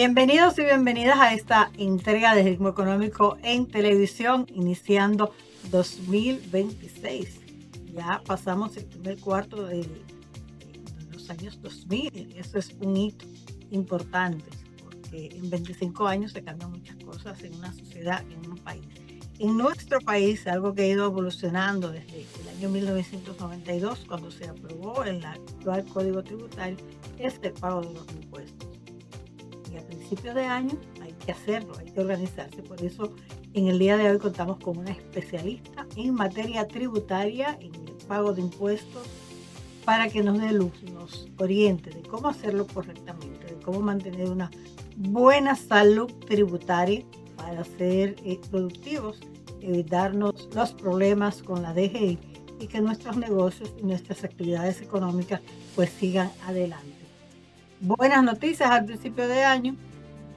Bienvenidos y bienvenidas a esta entrega de Ritmo Económico en televisión, iniciando 2026. Ya pasamos el primer cuarto de los años 2000. Eso es un hito importante, porque en 25 años se cambian muchas cosas en una sociedad, en un país. En nuestro país, algo que ha ido evolucionando desde el año 1992, cuando se aprobó el actual Código Tributario, es el pago de los impuestos. Y a principios de año hay que hacerlo, hay que organizarse. Por eso en el día de hoy contamos con una especialista en materia tributaria, en el pago de impuestos, para que nos dé luz, nos oriente de cómo hacerlo correctamente, de cómo mantener una buena salud tributaria para ser productivos, evitarnos los problemas con la DGI y que nuestros negocios y nuestras actividades económicas pues sigan adelante. Buenas noticias al principio de año.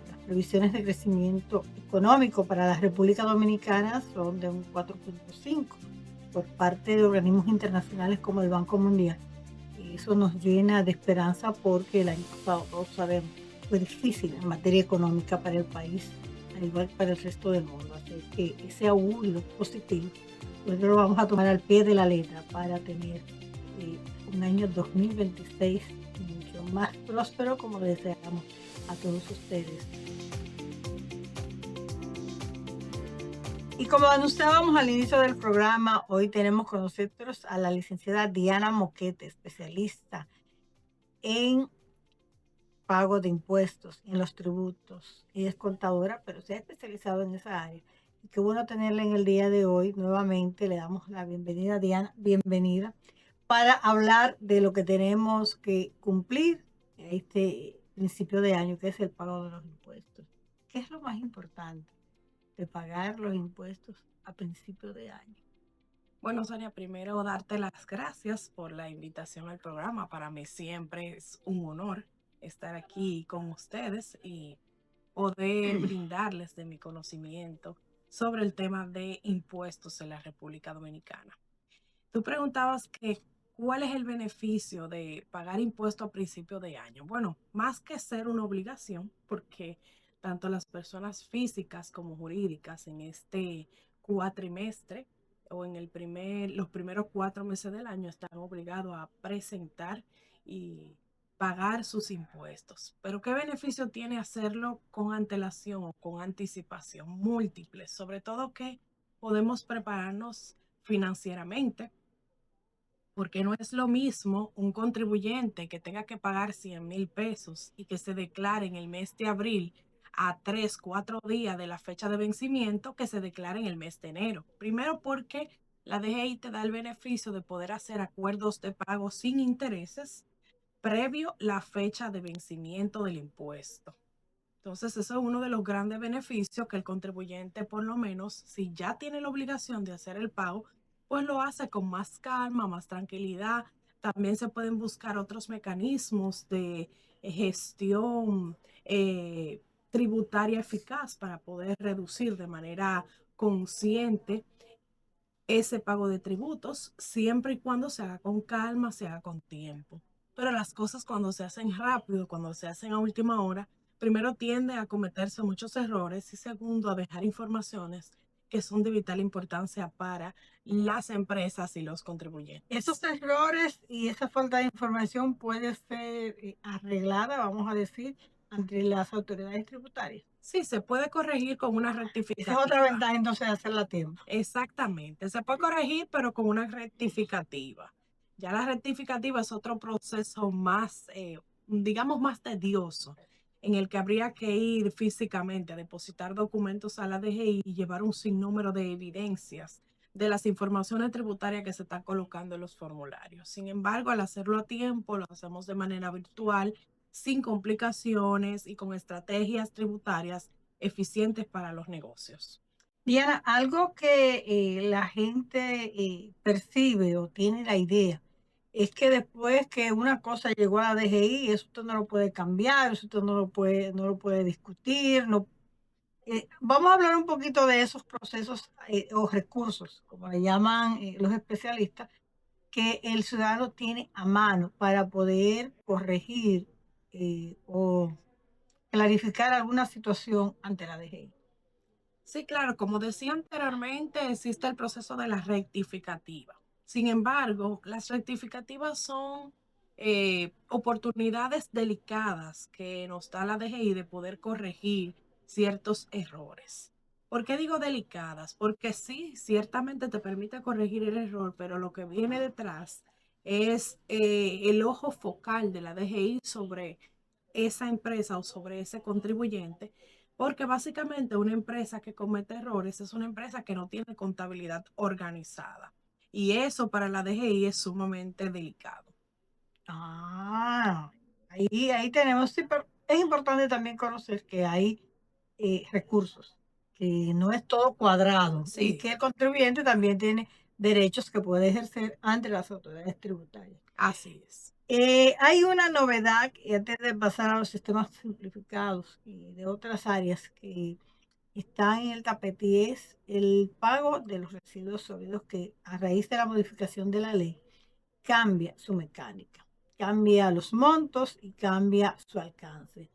Las previsiones de crecimiento económico para la República Dominicana son de un 4.5 por parte de organismos internacionales como el Banco Mundial. Y eso nos llena de esperanza porque el año pasado, todos sabemos, fue difícil en materia económica para el país, al igual que para el resto del mundo. Así que ese augurio positivo, pues lo vamos a tomar al pie de la letra para tener un año 2026 mucho más próspero, como le deseamos a todos ustedes. Y como anunciábamos al inicio del programa, hoy tenemos con nosotros a la licenciada Diana Moquete, especialista en pago de impuestos, en los tributos. Ella es contadora, pero se ha especializado en esa área. Y qué bueno tenerla en el día de hoy. Nuevamente le damos la bienvenida, Diana, bienvenida, para hablar de lo que tenemos que cumplir a este principio de año, que es el pago de los impuestos. ¿Qué es lo más importante de pagar los impuestos a principio de año? Bueno, Sonia, primero darte las gracias por la invitación al programa. Para mí siempre es un honor estar aquí con ustedes y poder brindarles de mi conocimiento sobre el tema de impuestos en la República Dominicana. Tú preguntabas que cuál es el beneficio de pagar impuestos a principio de año. Bueno, más que ser una obligación, porque tanto las personas físicas como jurídicas en este cuatrimestre o en los primeros 4 meses del año están obligados a presentar y pagar sus impuestos. Pero ¿qué beneficio tiene hacerlo con antelación o con anticipación? Múltiples, sobre todo que podemos prepararnos financieramente, porque no es lo mismo un contribuyente que tenga que pagar 100,000 pesos y que se declare en el mes de abril a 3, 4 días de la fecha de vencimiento que se declare en el mes de enero. Primero porque la DGI te da el beneficio de poder hacer acuerdos de pago sin intereses previo la fecha de vencimiento del impuesto. Entonces, eso es uno de los grandes beneficios que el contribuyente, por lo menos, si ya tiene la obligación de hacer el pago, pues lo hace con más calma, más tranquilidad. También se pueden buscar otros mecanismos de gestión tributaria eficaz para poder reducir de manera consciente ese pago de tributos, siempre y cuando se haga con calma, se haga con tiempo. Pero las cosas cuando se hacen rápido, cuando se hacen a última hora, primero tiende a cometerse muchos errores y segundo a dejar informaciones que son de vital importancia para las empresas y los contribuyentes. Esos errores y esa falta de información puede ser arreglada, vamos a decir, ante las autoridades tributarias. Sí, se puede corregir con una Esa es otra rectificativa. ventaja entonces de hacerla a tiempo. Exactamente, se puede corregir, pero con una rectificativa. Ya la rectificativa es otro proceso más, digamos, más tedioso, en el que habría que ir físicamente a depositar documentos a la DGI y llevar un sinnúmero de evidencias de las informaciones tributarias que se están colocando en los formularios. Sin embargo, al hacerlo a tiempo, lo hacemos de manera virtual, sin complicaciones y con estrategias tributarias eficientes para los negocios. Diana, algo que la gente percibe o tiene la idea es que después que una cosa llegó a la DGI, eso usted no lo puede cambiar, eso usted no lo puede discutir. No, vamos a hablar un poquito de esos procesos o recursos, como le llaman los especialistas, que el ciudadano tiene a mano para poder corregir o clarificar alguna situación ante la DGI. Sí, claro, como decía anteriormente, existe el proceso de la rectificativa. Sin embargo, las rectificativas son oportunidades delicadas que nos da la DGI de poder corregir ciertos errores. ¿Por qué digo delicadas? Porque sí, ciertamente te permite corregir el error, pero lo que viene detrás es el ojo focal de la DGI sobre esa empresa o sobre ese contribuyente, porque básicamente una empresa que comete errores es una empresa que no tiene contabilidad organizada. Y eso para la DGI es sumamente delicado. Ah, ahí tenemos, sí, pero es importante también conocer que hay recursos, que no es todo cuadrado y Sí, que el contribuyente también tiene derechos que puede ejercer ante las autoridades tributarias. así es. Hay una novedad, y antes de pasar a los sistemas simplificados y de otras áreas que están en el tapete, y es el pago de los residuos sólidos que a raíz de la modificación de la ley cambia su mecánica, cambia los montos y cambia su alcance.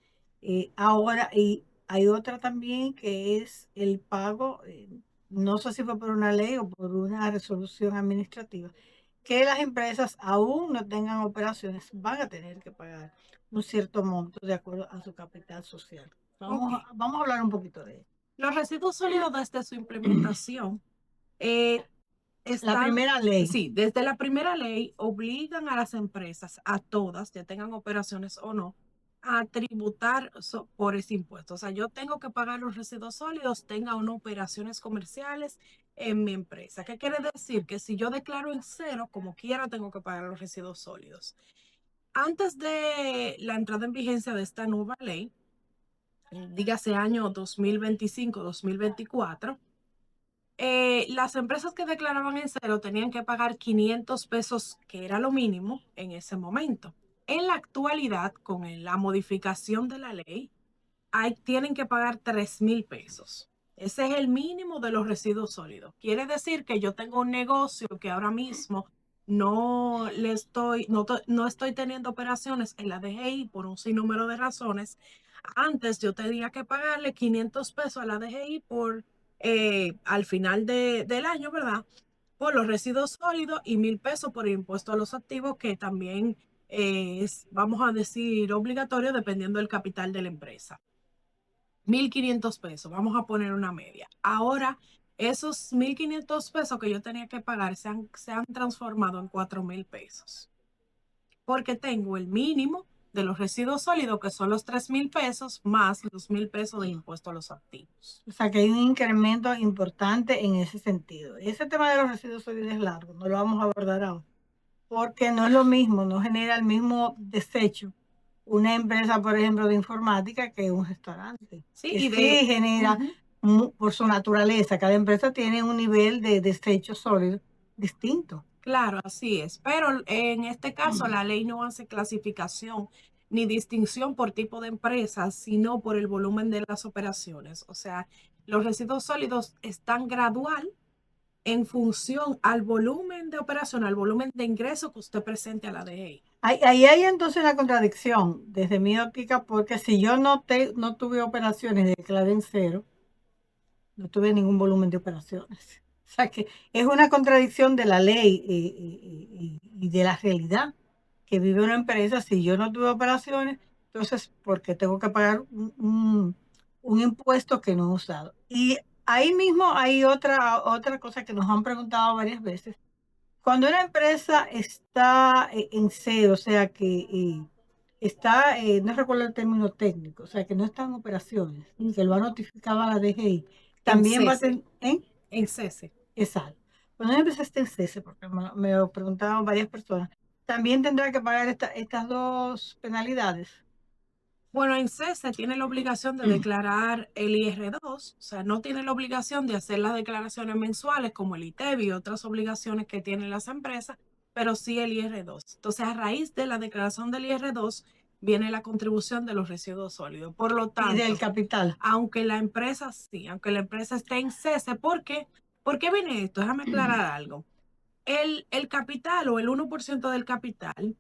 Ahora, y hay otra también que es el pago, no sé si fue por una ley o por una resolución administrativa, que las empresas aún no tengan operaciones, van a tener que pagar un cierto monto de acuerdo a su capital social. Ok. Vamos a hablar un poquito de eso. Los residuos sólidos desde su implementación eh, La están, primera ley. sí, desde la primera ley obligan a las empresas, a todas, ya tengan operaciones o no, a tributar por ese impuesto. O sea, yo tengo que pagar los residuos sólidos, tenga o no operaciones comerciales en mi empresa. ¿Qué quiere decir? Que si yo declaro en cero, como quiera, tengo que pagar los residuos sólidos. Antes de la entrada en vigencia de esta nueva ley, dígase año 2025-2024, las empresas que declaraban en cero tenían que pagar 500 pesos, que era lo mínimo en ese momento. En la actualidad, con la modificación de la ley, tienen que pagar 3,000 pesos. Ese es el mínimo de los residuos sólidos. Quiere decir que yo tengo un negocio que ahora mismo no estoy teniendo operaciones en la DGI por un sinnúmero de razones. Antes yo tenía que pagarle 500 pesos a la DGI al final del año, ¿verdad? Por los residuos sólidos y 1,000 pesos por el impuesto a los activos, que también es, vamos a decir, obligatorio dependiendo del capital de la empresa. 1,500 pesos, vamos a poner una media. Ahora, esos 1,500 pesos que yo tenía que pagar se han transformado en 4,000 pesos, porque tengo el mínimo de los residuos sólidos, que son los 3,000 pesos, más los 1,000 pesos de impuesto a los activos. O sea que hay un incremento importante en ese sentido. Ese tema de los residuos sólidos es largo, no lo vamos a abordar ahora, porque no es lo mismo, no genera el mismo desecho una empresa, por ejemplo, de informática que un restaurante, Sí, que y sí genera, por su naturaleza, cada empresa tiene un nivel de desecho sólido distinto. claro, así es. Pero en este caso, la ley no hace clasificación ni distinción por tipo de empresa, sino por el volumen de las operaciones. O sea, los residuos sólidos están gradual en función al volumen de operación, al volumen de ingreso que usted presente a la DGI. Ahí hay entonces una contradicción desde mi óptica, porque si yo no tuve operaciones, declaré en cero, no tuve ningún volumen de operaciones. O sea que es una contradicción de la ley y de la realidad que vive una empresa. Si yo no tuve operaciones, entonces, ¿por qué tengo que pagar un impuesto que no he usado? Y ahí mismo hay otra cosa que nos han preguntado varias veces. Cuando una empresa está en cero, o sea que está, no recuerdo el término técnico, o sea que no está en operaciones, y que lo ha notificado a la DGI, En también va a cese, tener, ¿eh? en cese. Exacto. Cuando una empresa está en cese, porque me lo preguntaban varias personas, también tendrá que pagar estas dos penalidades. Bueno, en cese tiene la obligación de declarar el IR2, o sea, no tiene la obligación de hacer las declaraciones mensuales como el ITEVI y otras obligaciones que tienen las empresas, pero sí el IR2. Entonces, a raíz de la declaración del IR2 viene la contribución de los residuos sólidos. Por lo Y del tanto, capital. aunque la empresa esté en cese, ¿por qué viene esto? Déjame aclarar algo. El capital o el 1% del capital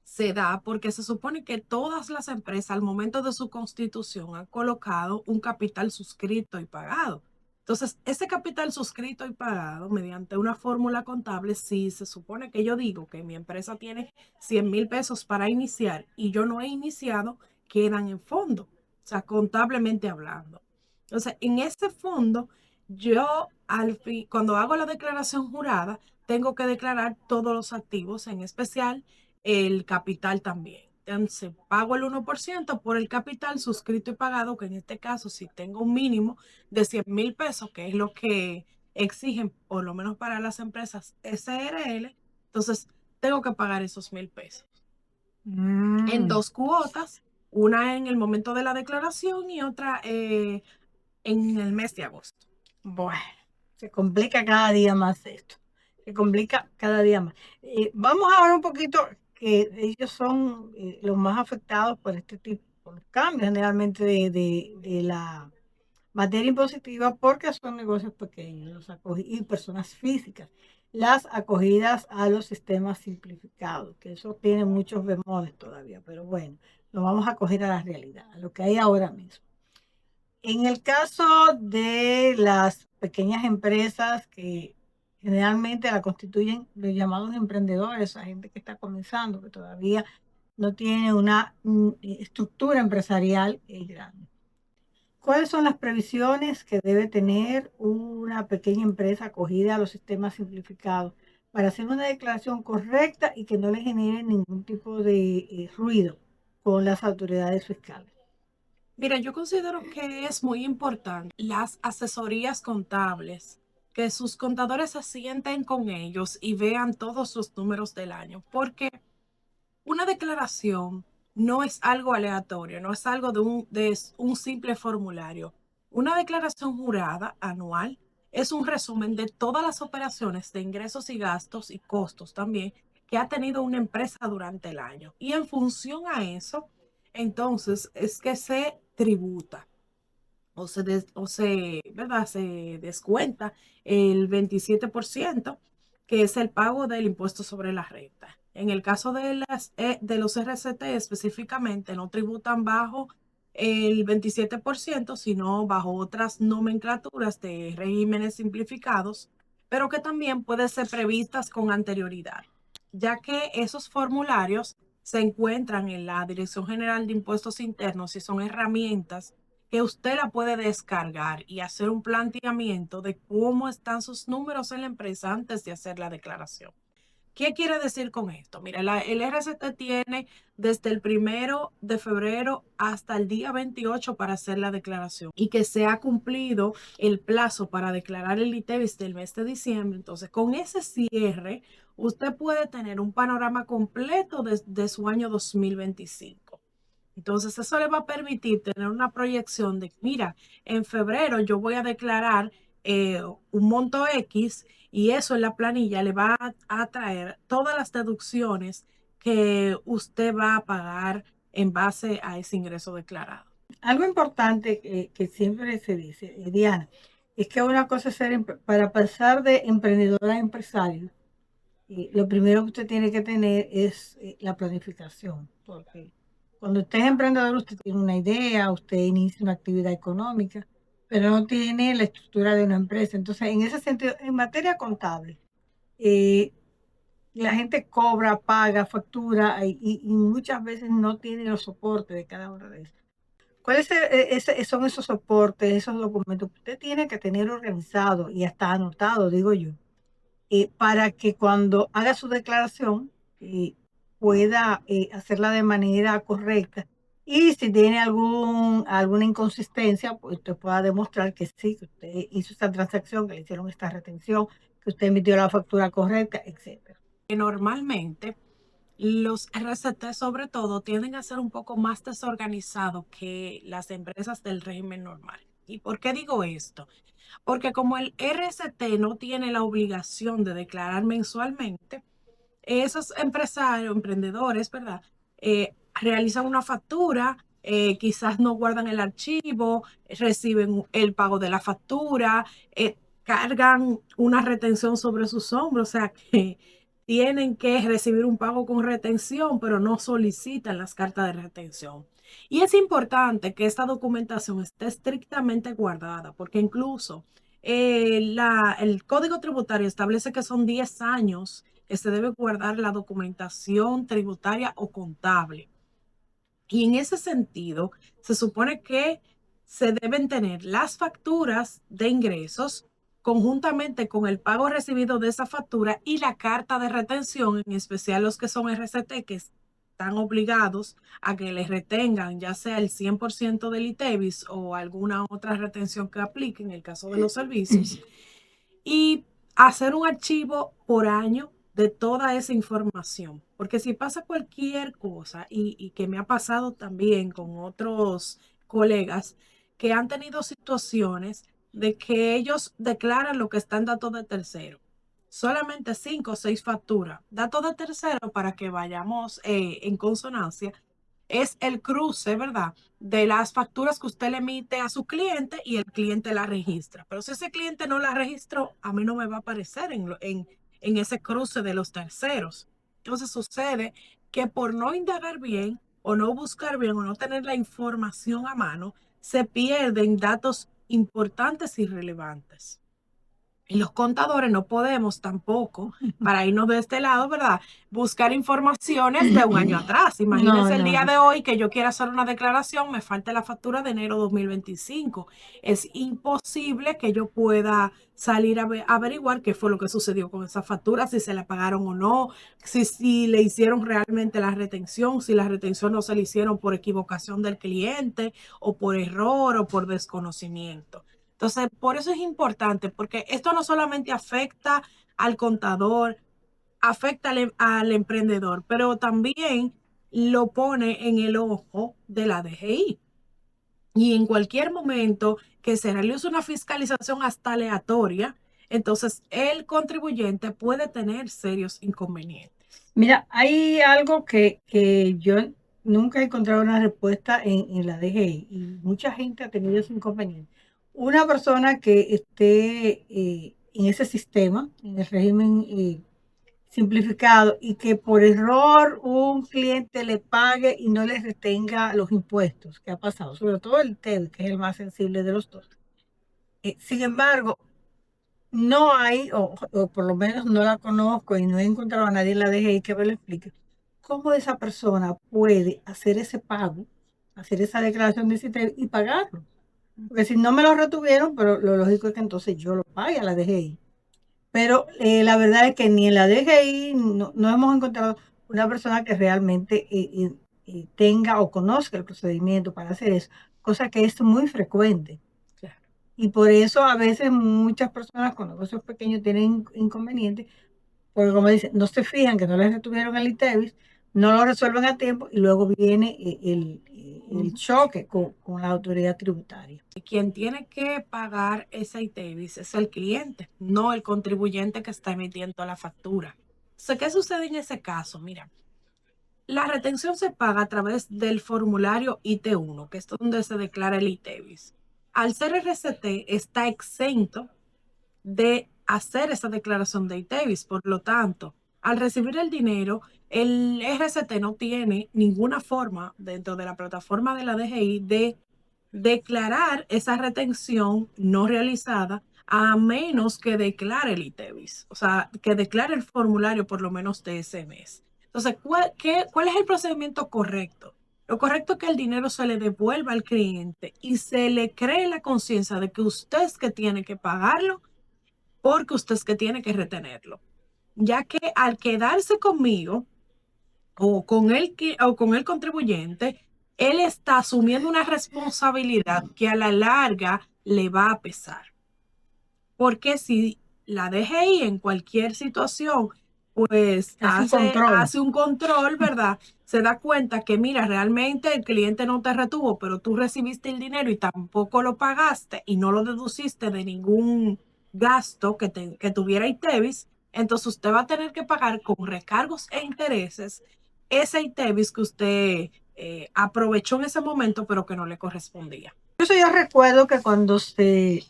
se da porque se supone que todas las empresas al momento de su constitución han colocado un capital suscrito y pagado. Entonces, ese capital suscrito y pagado mediante una fórmula contable, si se supone que yo digo que mi empresa tiene 100,000 pesos para iniciar y yo no he iniciado, quedan en fondo, o sea, contablemente hablando. Entonces, en ese fondo, yo cuando hago la declaración jurada, tengo que declarar todos los activos, en especial el capital también. Entonces, pago el 1% por el capital suscrito y pagado, que en este caso, si tengo un mínimo de 100,000 pesos, que es lo que exigen, por lo menos para las empresas SRL, entonces tengo que pagar esos 1,000 pesos en Mm. dos cuotas, una en el momento de la declaración y otra en el mes de agosto. Bueno, se complica cada día más esto. Se complica cada día más. Vamos a ver un poquito que ellos son los más afectados por este tipo, por los cambios generalmente de la materia impositiva, porque son negocios pequeños y personas físicas. Las acogidas a los sistemas simplificados, que eso tiene muchos bemoles todavía, pero bueno, lo vamos a acoger a la realidad, a lo que hay ahora mismo. En el caso de las pequeñas empresas que generalmente la constituyen los llamados emprendedores, a gente que está comenzando, que todavía no tiene una estructura empresarial grande. ¿Cuáles son las previsiones que debe tener una pequeña empresa acogida a los sistemas simplificados para hacer una declaración correcta y que no le genere ningún tipo de ruido con las autoridades fiscales? Mira, yo considero que es muy importante las asesorías contables, que sus contadores se sienten con ellos y vean todos los números del año, porque una declaración no es algo aleatorio, no es algo de un simple formulario. Una declaración jurada anual es un resumen de todas las operaciones de ingresos y gastos y costos también que ha tenido una empresa durante el año. Y en función a eso, entonces es que se tributa ¿verdad? Se descuenta el 27%, que es el pago del impuesto sobre la renta. En el caso de los RCT específicamente, no tributan bajo el 27%, sino bajo otras nomenclaturas de regímenes simplificados, pero que también pueden ser previstas con anterioridad, ya que esos formularios se encuentran en la Dirección General de Impuestos Internos y son herramientas que usted la puede descargar y hacer un planteamiento de cómo están sus números en la empresa antes de hacer la declaración. ¿Qué quiere decir con esto? Mira, el RCT tiene desde el 1 de febrero hasta el día 28 para hacer la declaración y que se ha cumplido el plazo para declarar el ITEVIS del mes de diciembre. Entonces, con ese cierre, usted puede tener un panorama completo de su año 2025. Entonces, eso le va a permitir tener una proyección de, mira, en febrero yo voy a declarar un monto X y eso en la planilla le va a traer todas las deducciones que usted va a pagar en base a ese ingreso declarado. Algo importante que siempre se dice, Diana, es que una cosa es para pasar de emprendedor a empresario, lo primero que usted tiene que tener es la planificación, porque cuando usted es emprendedor, usted tiene una idea, usted inicia una actividad económica, pero no tiene la estructura de una empresa. Entonces, en ese sentido, en materia contable, eh, la gente cobra, paga, factura y muchas veces no tiene los soportes de cada una de esas. ¿Cuáles son esos soportes, esos documentos que usted tiene que tener organizado y hasta anotado, digo yo, para que cuando haga su declaración pueda hacerla de manera correcta? Y si tiene alguna inconsistencia, pues usted pueda demostrar que sí, que usted hizo esta transacción, que le hicieron esta retención, que usted emitió la factura correcta, etcétera. Normalmente, los RCT sobre todo tienden a ser un poco más desorganizados que las empresas del régimen normal. ¿Y por qué digo esto? Porque como el RCT no tiene la obligación de declarar mensualmente, esos empresarios, emprendedores, ¿verdad? Realizan una factura, quizás no guardan el archivo, reciben el pago de la factura, cargan una retención sobre sus hombros, o sea que tienen que recibir un pago con retención, pero no solicitan las cartas de retención. Y es importante que esta documentación esté estrictamente guardada, porque incluso el Código Tributario establece que son 10 años que se debe guardar la documentación tributaria o contable. Y en ese sentido, se supone que se deben tener las facturas de ingresos conjuntamente con el pago recibido de esa factura y la carta de retención, en especial los que son RCT, que están obligados a que les retengan ya sea el 100% del ITEVIS o alguna otra retención que aplique en el caso de los servicios, y hacer un archivo por año de toda esa información. Porque si pasa cualquier cosa, y que me ha pasado también con otros colegas que han tenido situaciones de que ellos declaran lo que está en datos de tercero. Solamente 5 o 6 facturas. Datos de tercero, para que vayamos en consonancia, es el cruce, ¿verdad? De las facturas que usted le emite a su cliente y el cliente la registra. Pero si ese cliente no la registró, a mí no me va a aparecer en ese cruce de los terceros. Entonces sucede que por no indagar bien o no buscar bien o no tener la información a mano, se pierden datos importantes y relevantes. Y los contadores no podemos tampoco, para irnos de este lado, ¿verdad? Buscar informaciones de un año atrás. No, Imagínense el no, día no. de hoy que yo quiera hacer una declaración, me falta la factura de enero 2025. Es imposible que yo pueda salir a averiguar qué fue lo que sucedió con esa factura, si se la pagaron o no, si le hicieron realmente la retención, si la retención no se le hicieron por equivocación del cliente o por error o por desconocimiento. Entonces, por eso es importante, porque esto no solamente afecta al contador, afecta al emprendedor, pero también lo pone en el ojo de la DGI. Y en cualquier momento que se realice una fiscalización hasta aleatoria, entonces el contribuyente puede tener serios inconvenientes. Mira, hay algo que yo nunca he encontrado una respuesta en la DGI y mucha gente ha tenido ese inconveniente. Una persona que esté en ese sistema, en el régimen simplificado, y que por error un cliente le pague y no le retenga los impuestos, que ha pasado, sobre todo el TED, que es el más sensible de los dos. Sin embargo, no hay, o por lo menos no la conozco y no he encontrado a nadie en la DGI que me lo explique, cómo esa persona puede hacer ese pago, hacer esa declaración de ICT y pagarlo. Porque si no me lo retuvieron, pero lo lógico es que entonces yo lo pague a la DGI. Pero la verdad es que ni en la DGI no hemos encontrado una persona que realmente tenga o conozca el procedimiento para hacer eso, cosa que es muy frecuente. Claro. Y por eso a veces muchas personas con negocios pequeños tienen inconvenientes, porque como dicen, no se fijan que no les retuvieron el ITEVIS, no lo resuelven a tiempo y luego viene el choque con la autoridad tributaria. Quien tiene que pagar ese ITEVIS es el cliente, no el contribuyente que está emitiendo la factura. Entonces, ¿qué sucede en ese caso? Mira, la retención se paga a través del formulario IT1, que es donde se declara el ITEVIS. Al ser RCT, está exento de hacer esa declaración de ITEVIS. Por lo tanto, al recibir el dinero, el RCT no tiene ninguna forma dentro de la plataforma de la DGI de declarar esa retención no realizada a menos que declare el ITEVIS, o sea, que declare el formulario por lo menos de ese mes. Entonces, ¿cuál es el procedimiento correcto? Lo correcto es que el dinero se le devuelva al cliente y se le cree la conciencia de que usted es que tiene que pagarlo porque usted es que tiene que retenerlo. Ya que al quedarse conmigo o con el contribuyente, él está asumiendo una responsabilidad que a la larga le va a pesar. Porque si la DGI en cualquier situación, pues hace un control, ¿verdad? Se da cuenta que, mira, realmente el cliente no te retuvo, pero tú recibiste el dinero y tampoco lo pagaste y no lo deduciste de ningún gasto que tuviera ITEVIS, entonces usted va a tener que pagar con recargos e intereses ese ITEVIS que usted aprovechó en ese momento, pero que no le correspondía. Eso yo recuerdo que cuando se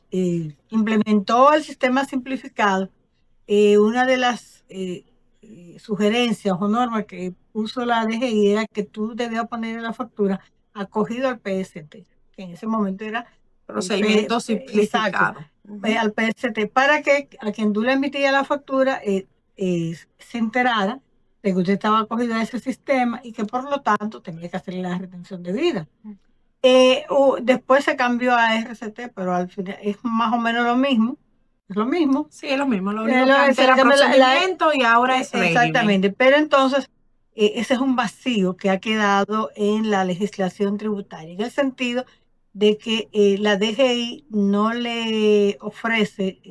implementó el sistema simplificado, una de las sugerencias o normas que puso la DGI era que tú debías poner en la factura acogido al PST, que en ese momento era procedimiento exacto, simplificado. al PST, para que a quien tú le emitías la factura se enterara de que usted estaba acogido a ese sistema y que por lo tanto tenía que hacerle la retención debida. Después se cambió a RCT, pero al final es más o menos lo mismo. Es lo mismo. Sí, es lo mismo. Lo único que antes era procedimiento y ahora es régimen. Exactamente. Pero entonces, ese es un vacío que ha quedado en la legislación tributaria, en el sentido de que la DGI no le ofrece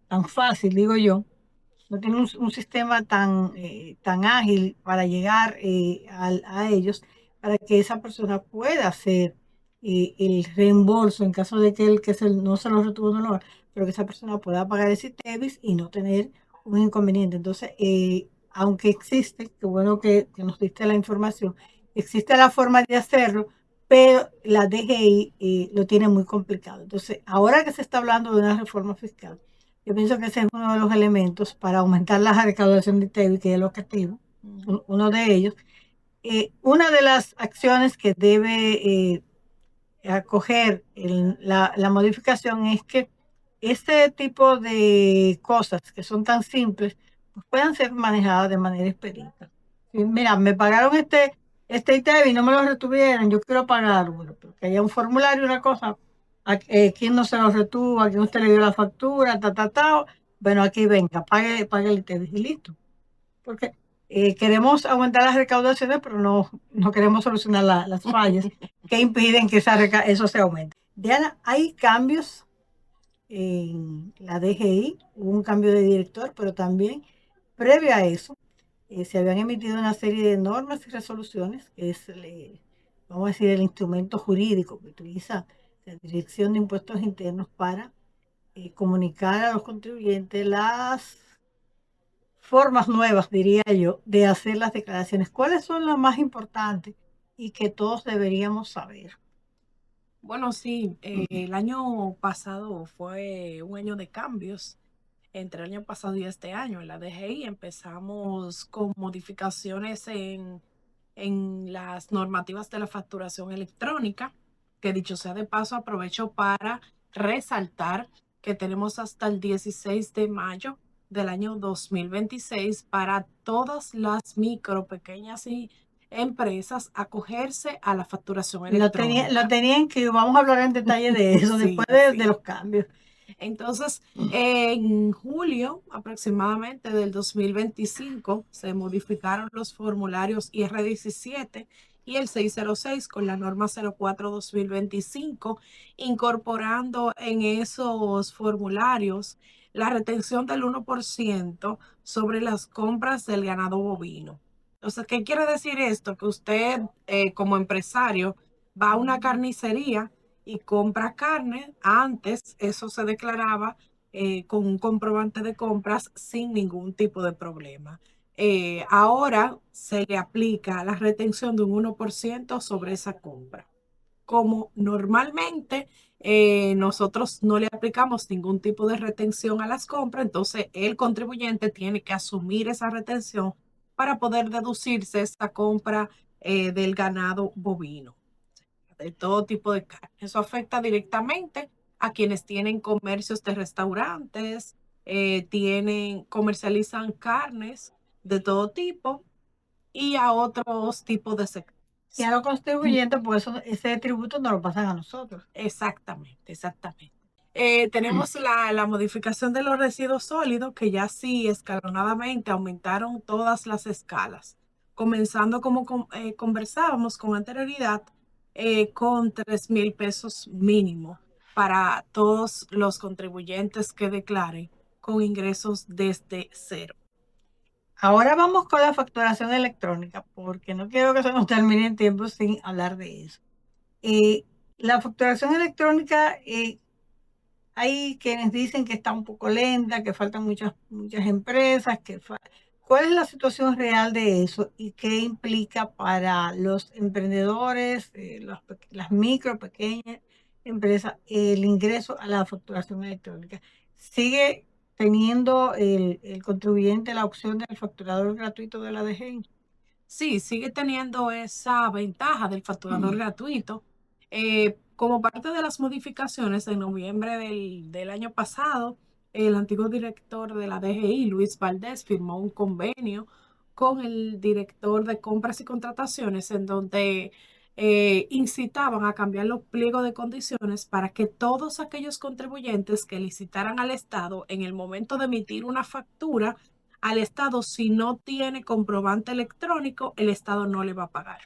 tan fácil, digo yo, no tiene un sistema tan ágil para llegar a ellos, para que esa persona pueda hacer el reembolso en caso de que no se lo retuvo en honor, pero que esa persona pueda pagar ese ITEVIS y no tener un inconveniente. Entonces, aunque existe, qué bueno que nos diste la información, existe la forma de hacerlo, pero la DGI lo tiene muy complicado. Entonces, ahora que se está hablando de una reforma fiscal, yo pienso que ese es uno de los elementos para aumentar la recaudación de ITEVIS, que es el objetivo, uno de ellos. Una de las acciones que debe acoger la modificación es que este tipo de cosas que son tan simples pues puedan ser manejadas de manera expedita. Mira, me pagaron este ITEVIS y no me lo retuvieron, yo quiero pagarlo. Bueno, porque haya un formulario, una cosa, quién no se lo retuvo, a quién usted le dio la factura, bueno, aquí venga, pague el ITEVIS y listo. Porque queremos aumentar las recaudaciones, pero no queremos solucionar las fallas que impiden que eso se aumente. Diana, hay cambios en la DGI, hubo un cambio de director, pero también previo a eso se habían emitido una serie de normas y resoluciones, que es, vamos a decir, el instrumento jurídico que utiliza la Dirección de Impuestos Internos para comunicar a los contribuyentes las formas nuevas, diría yo, de hacer las declaraciones. ¿Cuáles son las más importantes y que todos deberíamos saber? Bueno, sí, el año pasado fue un año de cambios. Entre el año pasado y este año, en la DGI empezamos con modificaciones en las normativas de la facturación electrónica, que dicho sea de paso, aprovecho para resaltar que tenemos hasta el 16 de mayo del año 2026 para todas las micro, pequeñas y empresas acogerse a la facturación electrónica. Lo tenían que vamos a hablar en detalle de eso Sí, después sí. de los cambios. Entonces, en julio aproximadamente del 2025 se modificaron los formularios IR17 y el 606 con la norma 04-2025, incorporando en esos formularios la retención del 1% sobre las compras del ganado bovino. Entonces, ¿qué quiere decir esto? Que usted como empresario va a una carnicería y compra carne. Antes eso se declaraba con un comprobante de compras sin ningún tipo de problema. Ahora se le aplica la retención de un 1% sobre esa compra. Como normalmente nosotros no le aplicamos ningún tipo de retención a las compras, entonces el contribuyente tiene que asumir esa retención para poder deducirse esa compra del ganado bovino, de todo tipo de carne. Eso afecta directamente a quienes tienen comercios de restaurantes, comercializan carnes de todo tipo y a otros tipos de sectores. Y a los contribuyentes, pues ese tributo no lo pasan a nosotros. Exactamente, exactamente. Tenemos la modificación de los residuos sólidos, que ya sí escalonadamente aumentaron todas las escalas, comenzando como conversábamos con anterioridad, con 3,000 pesos mínimo para todos los contribuyentes que declaren con ingresos desde cero. Ahora vamos con la facturación electrónica, porque no quiero que se nos termine el tiempo sin hablar de eso. La facturación electrónica, hay quienes dicen que está un poco lenta, que faltan muchas empresas. ¿Cuál es la situación real de eso y qué implica para los emprendedores, las micro, pequeñas empresas, el ingreso a la facturación electrónica? ¿Sigue teniendo el contribuyente la opción del facturador gratuito de la DGI. Sí, sigue teniendo esa ventaja del facturador gratuito. Como parte de las modificaciones, en noviembre del año pasado, el antiguo director de la DGI, Luis Valdés, firmó un convenio con el director de compras y contrataciones en donde incitaban a cambiar los pliegos de condiciones para que todos aquellos contribuyentes que licitaran al Estado en el momento de emitir una factura al Estado, si no tiene comprobante electrónico, el Estado no le va a pagar.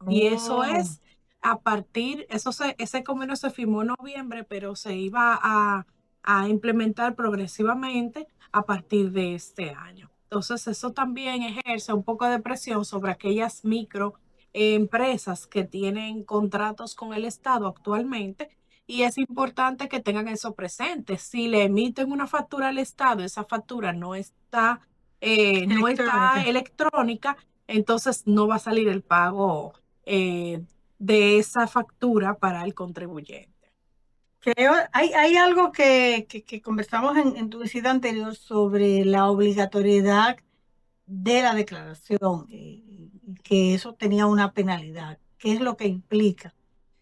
Y eso Oh, es a partir, ese convenio se firmó en noviembre, pero se iba a implementar progresivamente a partir de este año. Entonces, eso también ejerce un poco de presión sobre aquellas microempresas que tienen contratos con el Estado actualmente. Y es importante que tengan eso presente. Si le emiten una factura al Estado, esa factura no está electrónica. electrónica, entonces no va a salir el pago eh, de esa factura para el contribuyente. Creo, hay algo que conversamos en tu visita anterior sobre la obligatoriedad de la declaración, y que eso tenía una penalidad. ¿Qué es lo que implica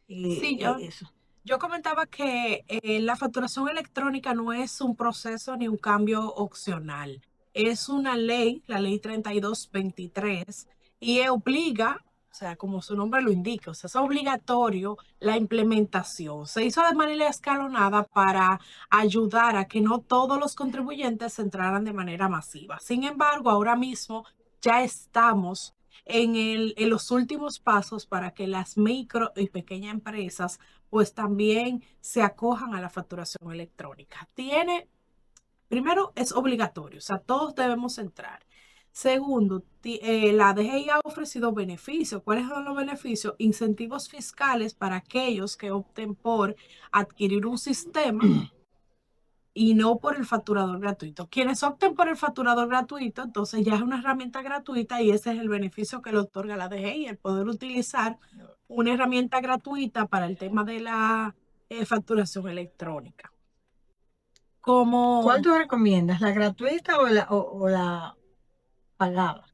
Sí, eso? yo comentaba que la facturación electrónica no es un proceso ni un cambio opcional. Es una ley, la ley 3223, y obliga, o sea, como su nombre lo indica, o sea, es obligatorio la implementación. Se hizo de manera escalonada para ayudar a que no todos los contribuyentes entraran de manera masiva. Sin embargo, ahora mismo ya estamos en los últimos pasos para que las micro y pequeñas empresas pues también se acojan a la facturación electrónica. Primero, es obligatorio, o sea, todos debemos entrar. Segundo, la DGI ha ofrecido beneficios. ¿Cuáles son los beneficios? Incentivos fiscales para aquellos que opten por adquirir un sistema y no por el facturador gratuito. Quienes opten por el facturador gratuito, entonces ya es una herramienta gratuita y ese es el beneficio que le otorga la DGI, el poder utilizar una herramienta gratuita para el tema de la facturación electrónica. ¿Cuál Como, tú recomiendas? ¿La gratuita o la pagada?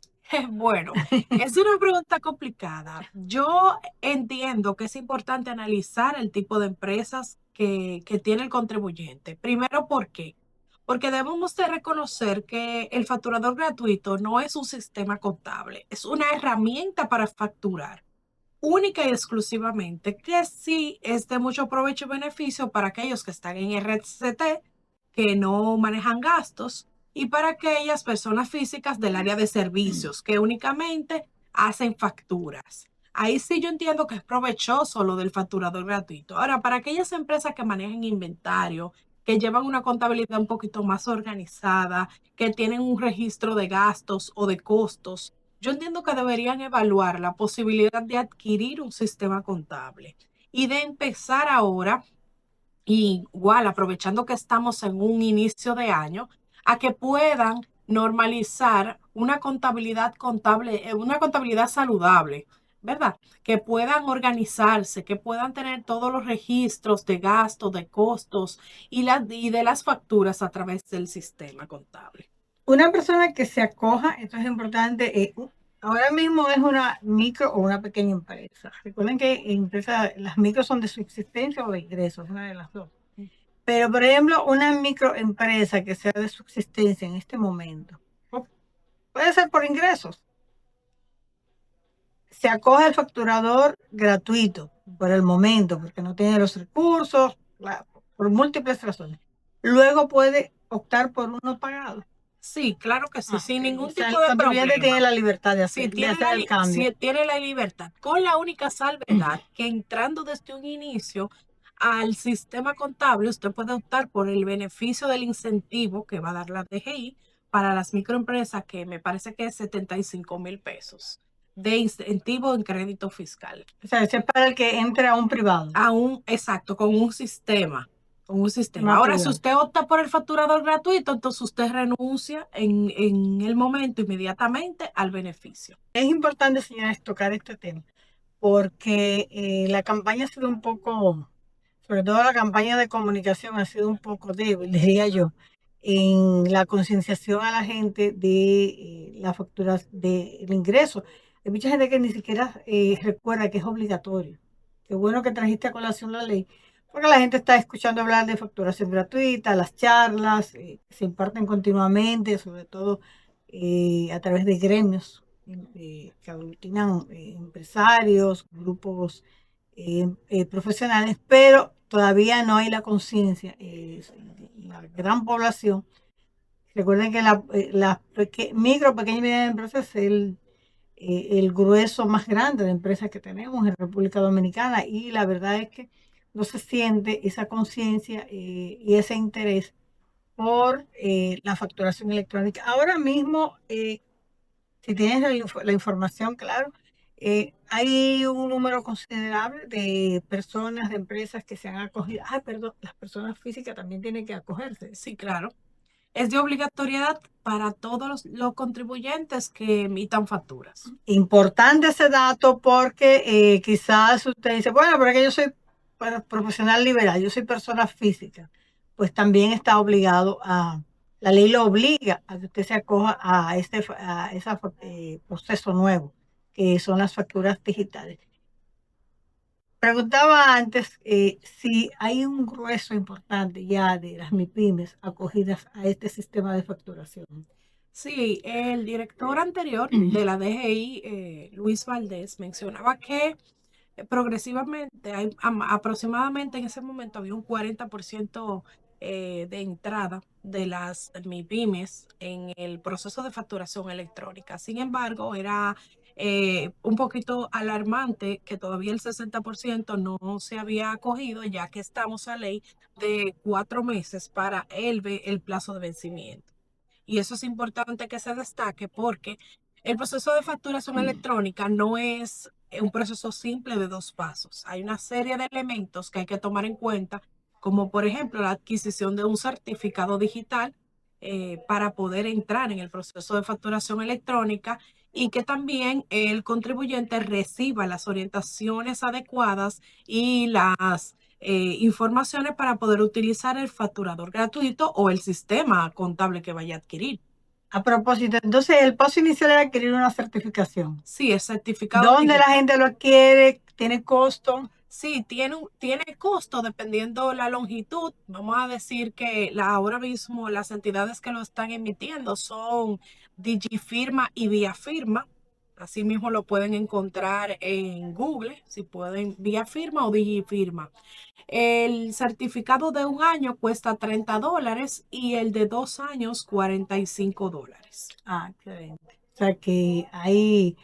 bueno, es una pregunta complicada. Yo entiendo que es importante analizar el tipo de empresas que tiene el contribuyente. Primero, ¿por qué? Porque debemos de reconocer que el facturador gratuito no es un sistema contable, es una herramienta para facturar, única y exclusivamente, que sí es de mucho provecho y beneficio para aquellos que están en RCT, que no manejan gastos, y para aquellas personas físicas del área de servicios que únicamente hacen facturas. Ahí sí yo entiendo que es provechoso lo del facturador gratuito. Ahora, para aquellas empresas que manejan inventario, que llevan una contabilidad un poquito más organizada, que tienen un registro de gastos o de costos, yo entiendo que deberían evaluar la posibilidad de adquirir un sistema contable y de empezar ahora, igual aprovechando que estamos en un inicio de año, a que puedan normalizar una contabilidad saludable, ¿verdad? Que puedan organizarse, que puedan tener todos los registros de gastos, de costos y de las facturas a través del sistema contable. Una persona que se acoja, esto es importante, ahora mismo es una micro o una pequeña empresa. Recuerden que las micros son de subsistencia o de ingresos, una de las dos. Pero, por ejemplo, una microempresa que sea de subsistencia en este momento, puede ser por ingresos, se acoge al facturador gratuito por el momento, porque no tiene los recursos, por múltiples razones. Luego puede optar por uno pagado. Sí, claro que sí, sin Okay. O ningún sea, tipo el de contribuyente tiene problema. la libertad de Si de tiene hacer el cambio. si tiene la libertad, con la única salvedad que entrando desde un inicio al sistema contable, usted puede optar por el beneficio del incentivo que va a dar la DGI para las microempresas, que me parece que es 75,000 pesos de incentivo en crédito fiscal. O sea, ese es para el que entre a un privado, Exacto, con un sistema. Con un sistema. sistema Ahora, si privado. usted opta por el facturador gratuito, entonces usted renuncia en el momento inmediatamente al beneficio. Es importante, señores, tocar este tema, porque la campaña ha sido un poco, sobre todo la campaña de comunicación ha sido un poco débil, diría yo. en la concienciación a la gente de la factura del ingreso. Hay mucha gente que ni siquiera recuerda que es obligatorio. Qué bueno que trajiste a colación la ley, porque la gente está escuchando hablar de facturación gratuita, las charlas que se imparten continuamente, sobre todo a través de gremios que aglutinan empresarios, grupos profesionales, pero todavía no hay la conciencia. La gran población, recuerden que micro, pequeña y mediana empresas es el grueso más grande de empresas que tenemos en República Dominicana, y la verdad es que no se siente esa conciencia y ese interés por la facturación electrónica. Ahora mismo, si tienes la información, claro, hay un número considerable de personas, de empresas que se han acogido. Ah, perdón, las personas físicas también tienen que acogerse. Sí, claro. Es de obligatoriedad para todos los contribuyentes que emitan facturas. Importante ese dato porque quizás usted dice, bueno, pero es que yo soy profesional liberal, yo soy persona física. Pues también está obligado la ley lo obliga a que usted se acoja a ese proceso nuevo, que son las facturas digitales. Preguntaba antes si hay un grueso importante ya de las MIPIMES acogidas a este sistema de facturación. Sí, el director anterior de la DGI, Luis Valdés, mencionaba que progresivamente, aproximadamente en ese momento había un 40% de entrada de las MIPIMES en el proceso de facturación electrónica. Sin embargo, era un poquito alarmante que todavía el 60% no se había acogido, ya que estamos a ley de 4 meses para el plazo de vencimiento. Y eso es importante que se destaque porque el proceso de facturación electrónica no es un proceso simple de 2 pasos. Hay una serie de elementos que hay que tomar en cuenta, como por ejemplo la adquisición de un certificado digital para poder entrar en el proceso de facturación electrónica, y que también el contribuyente reciba las orientaciones adecuadas y las informaciones para poder utilizar el facturador gratuito o el sistema contable que vaya a adquirir. A propósito, entonces el paso inicial es adquirir una certificación. Sí, el certificado ¿Dónde la digital. gente lo adquiere? ¿Tiene costo? Sí, tiene costo dependiendo la longitud. Vamos a decir que ahora mismo las entidades que lo están emitiendo son Digifirma y Viafirma. Así mismo lo pueden encontrar en Google, si pueden, Viafirma o Digifirma. El certificado de 1 año cuesta $30 y el de 2 años $45. Ah, excelente. O sea que hay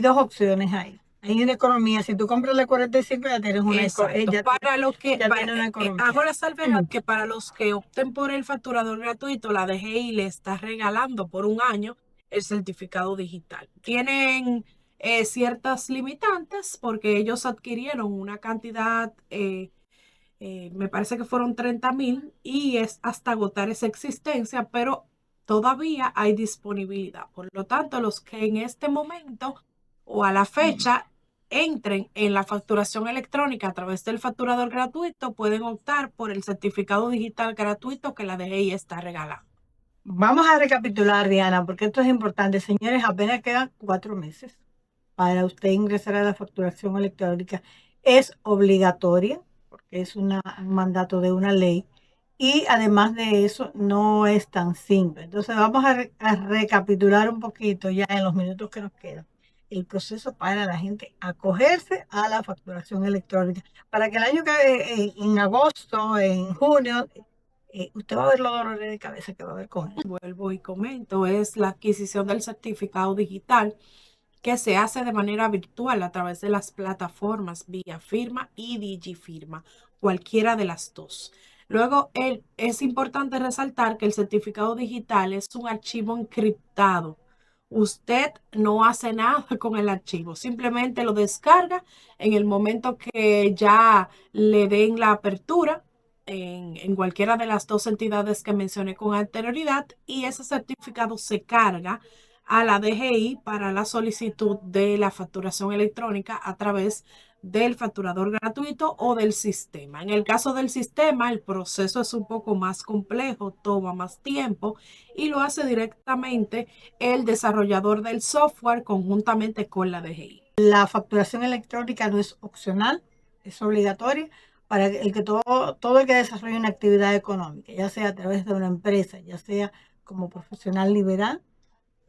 dos opciones ahí. Hay una economía. Si tú compras la 45, ya tienes Exacto. Para los que, ya tiene una economía. hago la salvedad que para los que opten por el facturador gratuito, la DGI le está regalando por 1 año el certificado digital. Tienen ciertas limitantes porque ellos adquirieron una cantidad, me parece que fueron 30,000, y es hasta agotar esa existencia, pero todavía hay disponibilidad. Por lo tanto, los que en este momento o a la fecha entren en la facturación electrónica a través del facturador gratuito pueden optar por el certificado digital gratuito que la DGI está regalando. Vamos a recapitular, Diana, porque esto es importante. Señores, apenas quedan 4 meses para usted ingresar a la facturación electrónica. Es obligatoria, porque es un mandato de una ley, y además de eso no es tan simple. Entonces vamos a recapitular un poquito ya en los minutos que nos quedan el proceso para la gente acogerse a la facturación electrónica, para que el año que en agosto, en junio, usted va a ver los dolores de cabeza que va a haber con él. Vuelvo y comento, es la adquisición del certificado digital que se hace de manera virtual a través de las plataformas Viafirma y Digifirma, cualquiera de las dos. Luego, es importante resaltar que el certificado digital es un archivo encriptado. Usted no hace nada con el archivo, simplemente lo descarga en el momento que ya le den la apertura en cualquiera de las dos entidades que mencioné con anterioridad, y ese certificado se carga a la DGI para la solicitud de la facturación electrónica a través del facturador gratuito o del sistema. En el caso del sistema, el proceso es un poco más complejo, toma más tiempo y lo hace directamente el desarrollador del software conjuntamente con la DGI. La facturación electrónica no es opcional, es obligatoria para el que todo el que desarrolle una actividad económica, ya sea a través de una empresa, ya sea como profesional liberal,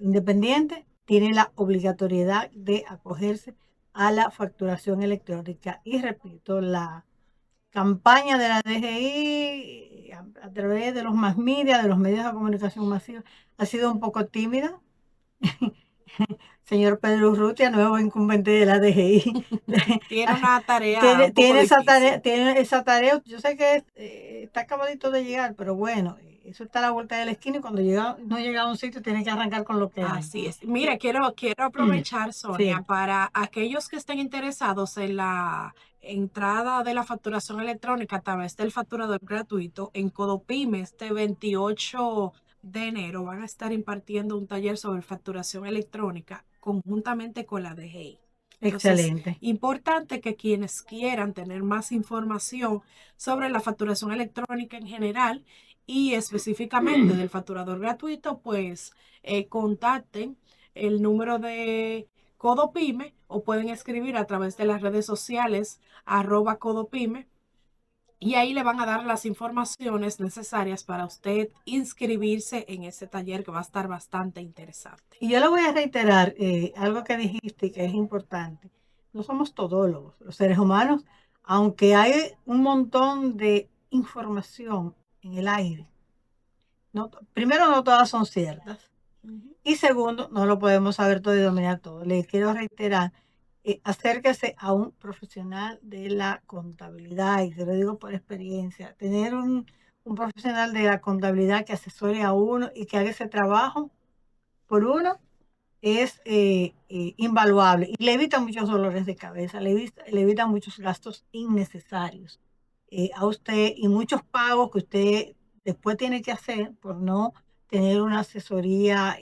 independiente, tiene la obligatoriedad de acogerse a la facturación electrónica. Y repito, la campaña de la DGI a través de los más media, de los medios de comunicación masivos, ha sido un poco tímida. Señor Pedro Urrutia, nuevo incumbente de la DGI. Tiene una tarea un poco tiene esa difícil. tarea, tiene esa tarea. Yo sé que está acabadito de llegar, pero bueno, eso está a la vuelta de la esquina y cuando no llega a un sitio tiene que arrancar con lo que hay. Así es. Mira, quiero aprovechar, Sonia, Sí. para aquellos que estén interesados en la entrada de la facturación electrónica a través del facturador gratuito, en Codopime este 28 de enero van a estar impartiendo un taller sobre facturación electrónica conjuntamente con la DGI. Entonces, Excelente. importante que quienes quieran tener más información sobre la facturación electrónica en general y específicamente del facturador gratuito, pues contacten el número de Codopime o pueden escribir a través de las redes sociales @Codopime y ahí le van a dar las informaciones necesarias para usted inscribirse en ese taller que va a estar bastante interesante. Y yo le voy a reiterar algo que dijiste que es importante. No somos todólogos, los seres humanos, aunque hay un montón de información en el aire. Primero, no todas son ciertas. Y segundo, no lo podemos saber todo y dominar todo. Les quiero reiterar, acérquese a un profesional de la contabilidad, y se lo digo por experiencia, tener un profesional de la contabilidad que asesore a uno y que haga ese trabajo por uno es invaluable y le evita muchos dolores de cabeza, le evita muchos gastos innecesarios a usted y muchos pagos que usted después tiene que hacer por no tener una asesoría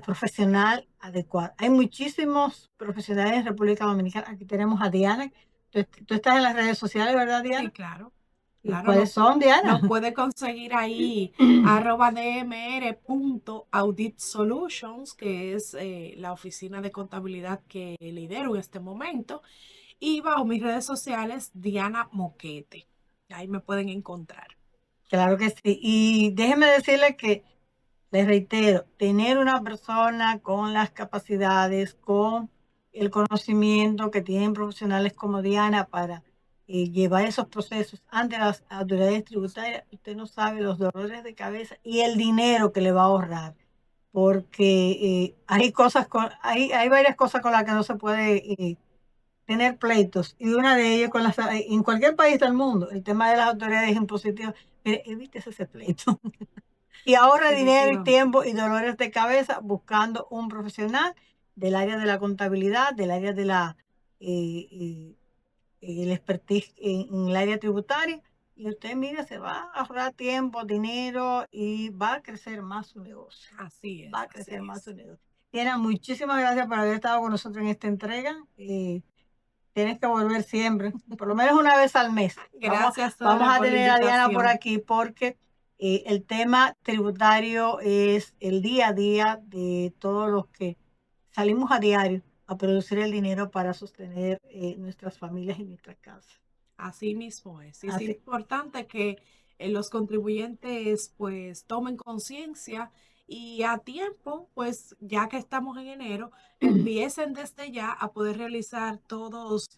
profesional adecuada. Hay muchísimos profesionales en República Dominicana. Aquí tenemos a Diana. Tú estás en las redes sociales, ¿verdad, Sí, Diana? claro. ¿Y Claro, cuáles son, Diana? nos puede conseguir ahí @dmr.auditsolutions, que es la oficina de contabilidad que lidero en este momento. Y bajo mis redes sociales, Diana Moquete. Ahí me pueden encontrar. Claro que sí. Y déjeme decirle que, les reitero, tener una persona con las capacidades, con el conocimiento que tienen profesionales como Diana para llevar esos procesos ante las autoridades tributarias, usted no sabe los dolores de cabeza y el dinero que le va a ahorrar, porque hay varias cosas con las que no se puede tener pleitos, y una de ellas en cualquier país del mundo, el tema de las autoridades impositivas. Mire, evítese ese pleito. Y ahorra dinero y tiempo y dolores de cabeza buscando un profesional del área de la contabilidad, del área de el expertise en el área tributaria. Y usted, mire, se va a ahorrar tiempo, dinero y va a crecer más su negocio. Así es. Va a crecer más su negocio. Diana, muchísimas gracias por haber estado con nosotros en esta entrega. Tienes que volver siempre, por lo menos una vez al mes. Gracias, Vamos Sonia, a por la tener a Diana por invitación. aquí porque el tema tributario es el día a día de todos los que salimos a diario a producir el dinero para sostener nuestras familias y nuestras casas. Así mismo es. Y es Así, importante que los contribuyentes pues tomen conciencia y a tiempo, pues ya que estamos en enero, empiecen desde ya a poder realizar todas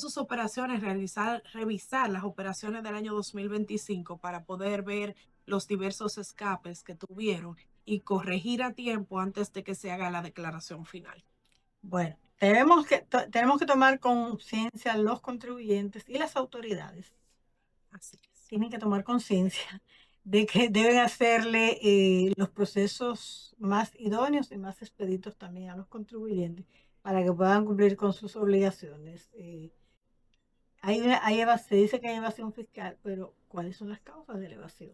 sus operaciones, revisar las operaciones del año 2025 para poder ver los diversos escapes que tuvieron y corregir a tiempo antes de que se haga la declaración final. bueno, tenemos que tomar conciencia los contribuyentes y las autoridades. Así es. Tienen que tomar conciencia de que deben hacerle los procesos más idóneos y más expeditos también a los contribuyentes para que puedan cumplir con sus obligaciones. Se dice que hay evasión fiscal, pero ¿cuáles son las causas de la evasión?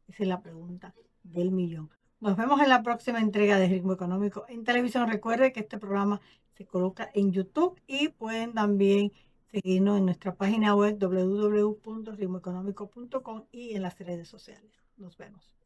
Esa es la pregunta del millón. Nos vemos en la próxima entrega de Ritmo Económico en Televisión. Recuerde que este programa se coloca en YouTube y pueden también seguirnos en nuestra página web www.ritmoeconómico.com y en las redes sociales. Nos vemos.